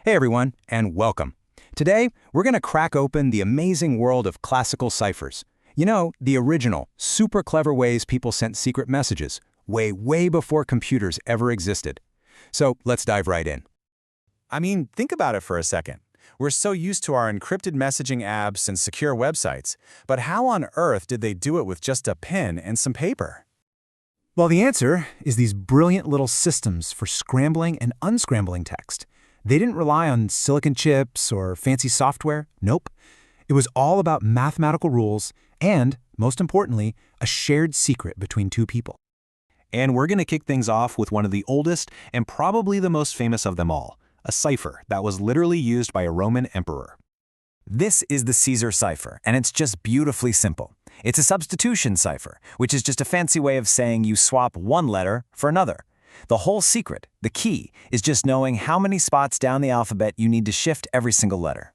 Hey everyone, and welcome. Today, we're going to crack open the amazing world of classical ciphers. You know, the original, super clever ways people sent secret messages, way before computers ever existed. So let's dive right in. Think about it for a second. We're so used to our encrypted messaging apps and secure websites, but how on earth did they do it with just a pen and some paper? Well, the answer is these brilliant little systems for scrambling and unscrambling text. They didn't rely on silicon chips or fancy software. Nope. It was all about mathematical rules and, most importantly, a shared secret between two people. And we're going to kick things off with one of the oldest and probably the most famous of them all, a cipher that was literally used by a Roman emperor. This is the Caesar cipher, and it's just beautifully simple. It's a substitution cipher, which is just a fancy way of saying you swap one letter for another. The whole secret, the key, is just knowing how many spots down the alphabet you need to shift every single letter.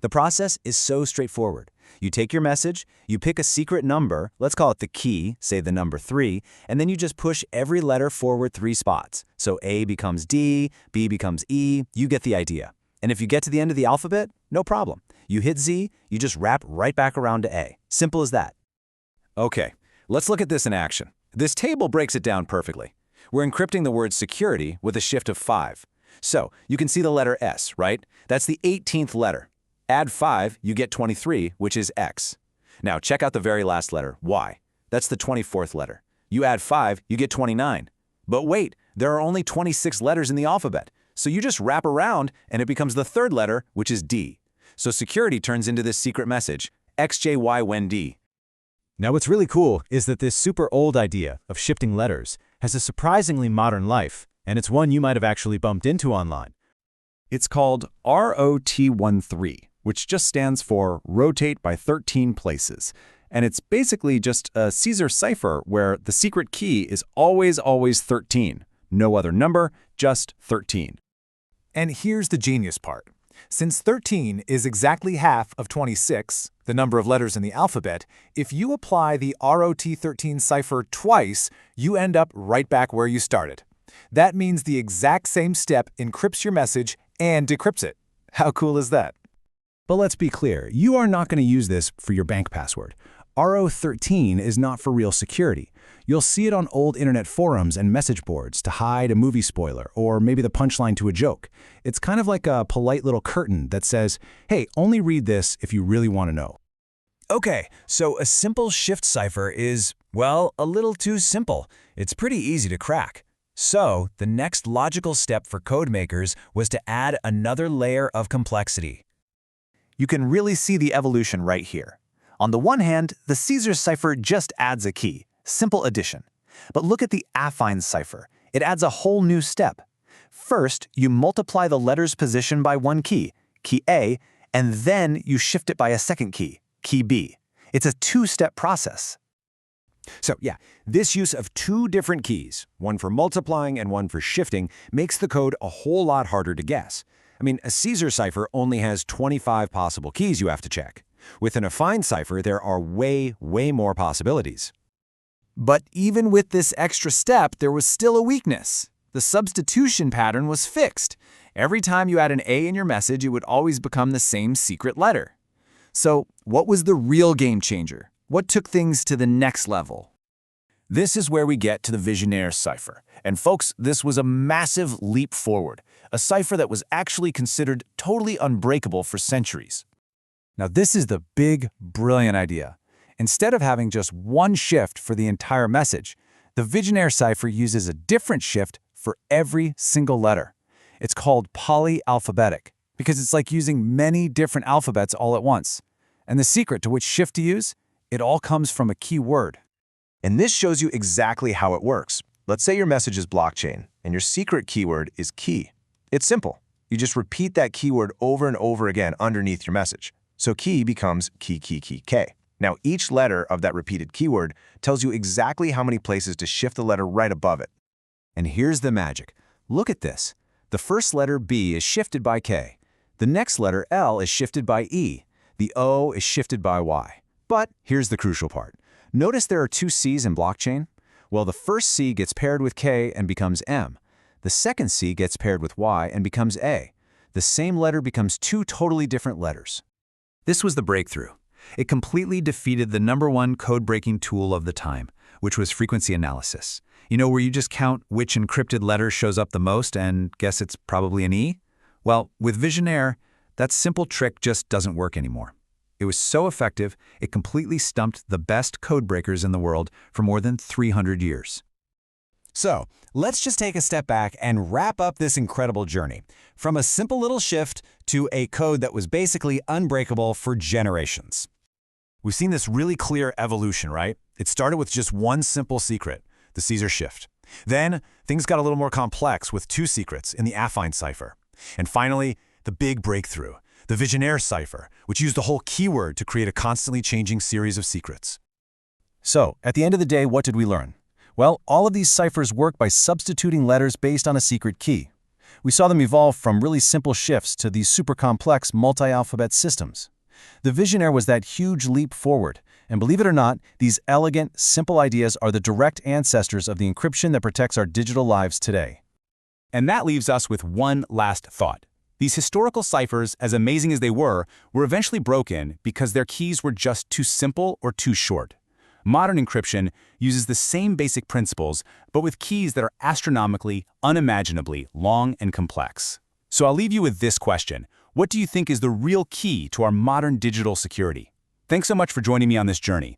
The process is so straightforward. You take your message, you pick a secret number, let's call it the key, say the number 3, and then you just push every letter forward 3 spots. So A becomes D, B becomes E, you get the idea. And if you get to the end of the alphabet, no problem. You hit Z, you just wrap right back around to A. Simple as that. Okay, let's look at this in action. This table breaks it down perfectly. We're encrypting the word security with a shift of 5. So you can see the letter S, right? That's the 18th letter. Add 5, you get 23, which is X. Now check out the very last letter, Y. That's the 24th letter. You add 5, you get 29. But wait, there are only 26 letters in the alphabet. So you just wrap around and it becomes the third letter, which is D. So security turns into this secret message, XJY when D. Now, what's really cool is that this super old idea of shifting letters has a surprisingly modern life, and it's one you might have actually bumped into online. It's called ROT13, which just stands for Rotate by 13 Places. And it's basically just a Caesar cipher where the secret key is always 13. No other number, just 13. And here's the genius part. Since 13 is exactly half of 26, the number of letters in the alphabet, if you apply the ROT13 cipher twice, you end up right back where you started. That means the exact same step encrypts your message and decrypts it. How cool is that? But let's be clear, you are not going to use this for your bank password. RO13 is not for real security. You'll see it on old internet forums and message boards to hide a movie spoiler or maybe the punchline to a joke. It's kind of like a polite little curtain that says, hey, only read this if you really want to know. Okay, so a simple shift cipher is, well, a little too simple. It's pretty easy to crack. So the next logical step for code makers was to add another layer of complexity. You can really see the evolution right here. On the one hand, the Caesar cipher just adds a key, simple addition. But look at the affine cipher. It adds a whole new step. First, you multiply the letter's position by one key A, and then you shift it by a second key B. It's a two-step process. So yeah, this use of 2 different keys, one for multiplying and one for shifting, makes the code a whole lot harder to guess. A Caesar cipher only has 25 possible keys you have to check. With an affine cipher, there are way more possibilities. But even with this extra step, there was still a weakness. The substitution pattern was fixed. Every time you add an A in your message, it would always become the same secret letter. So what was the real game changer? What took things to the next level? This is where we get to the Vigenère cipher. And folks, this was a massive leap forward, a cipher that was actually considered totally unbreakable for centuries. Now this is the big, brilliant idea. Instead of having just one shift for the entire message, the Vigenère cipher uses a different shift for every single letter. It's called polyalphabetic because it's like using many different alphabets all at once. And the secret to which shift to use, it all comes from a key word. And this shows you exactly how it works. Let's say your message is blockchain, and your secret keyword is key. It's simple. You just repeat that keyword over and over again underneath your message. So key becomes key. Now each letter of that repeated keyword tells you exactly how many places to shift the letter right above it. And here's the magic. Look at this. The first letter B is shifted by K. The next letter L is shifted by E. The O is shifted by Y. But here's the crucial part. Notice there are 2 C's in blockchain? Well, the first C gets paired with K and becomes M. The second C gets paired with Y and becomes A. the same letter becomes two totally different letters. This was the breakthrough. It completely defeated the #1 code-breaking tool of the time, which was frequency analysis. You know, where you just count which encrypted letter shows up the most and guess it's probably an E? Well, with Visionaire, that simple trick just doesn't work anymore. It was so effective, it completely stumped the best code breakers in the world for more than 300 years. So, let's just take a step back and wrap up this incredible journey, from a simple little shift to a code that was basically unbreakable for generations. We've seen this really clear evolution, right? It started with just one simple secret, the Caesar shift. Then, things got a little more complex with two secrets in the affine cipher. And finally, the big breakthrough, the Visionaire cipher, which used the whole keyword to create a constantly changing series of secrets. So, at the end of the day, what did we learn? Well, all of these ciphers work by substituting letters based on a secret key. We saw them evolve from really simple shifts to these super complex multi-alphabet systems. The Visionaire was that huge leap forward, and believe it or not, these elegant, simple ideas are the direct ancestors of the encryption that protects our digital lives today. And that leaves us with one last thought. These historical ciphers, as amazing as they were eventually broken because their keys were just too simple or too short. Modern encryption uses the same basic principles, but with keys that are astronomically, unimaginably long and complex. So I'll leave you with this question. What do you think is the real key to our modern digital security? Thanks so much for joining me on this journey.